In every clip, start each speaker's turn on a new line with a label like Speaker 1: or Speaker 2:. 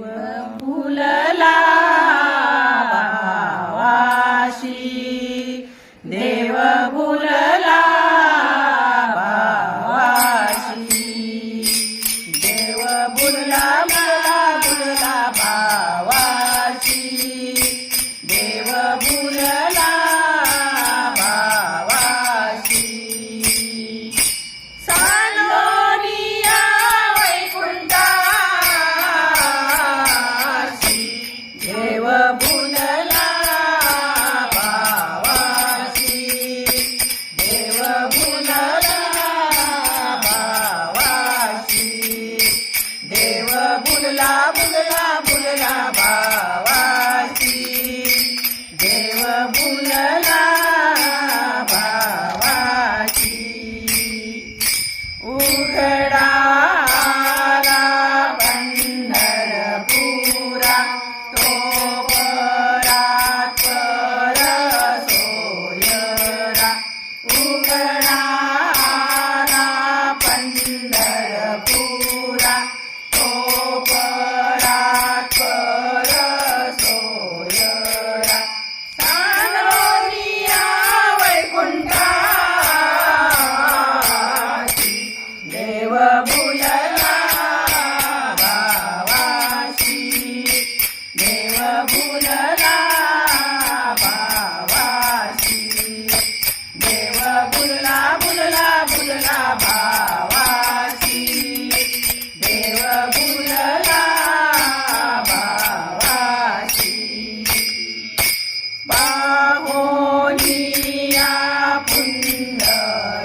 Speaker 1: फुलला भावाशी, देव फुलला भावाशी, देव फुलला फुलला भावाशी, देव फुलला भावाशी. सालोनिया वैकुंठाशी, देव फुलला भावाशी, देव फुलला भावाशी, देव फुलला फुलला भावाशी, देव फुलला भावाशी. उघडाला पंढरपुरा, तो परात्पर सोयरा. उघडाला पंढरपुरा, तो परात्पर सोयरा. सालोनिया वैकुंठाशी, देव फुलला भावाशी, देव फुलला भावाशी, देव फुलला भावाशी, देव फुलला भावाशी. बाहोनिया पुंडलिका,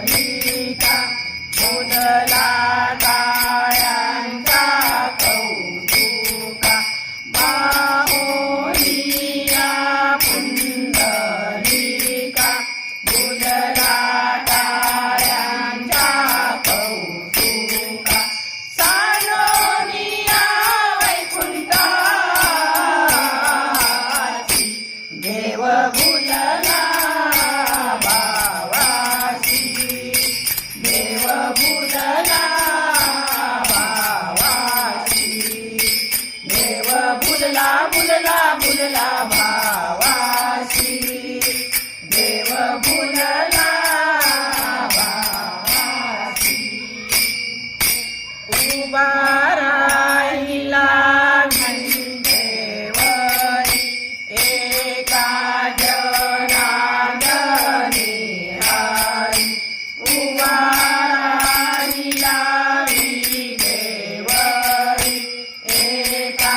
Speaker 1: मुदला कायांचा कौतुका. बाहोनिया पुंडलिका, मुदला कायांचा कौतुका. सालोनिया वैकुंठाशी, देव फुलला भावाशी, देव फुलला भावाशी, देव फुलला भावाशी, देव फुलला भावाशी. उभा राहिला घंटेवरी, एका जनार्दनी. उभा राहिला विटेवरी, एका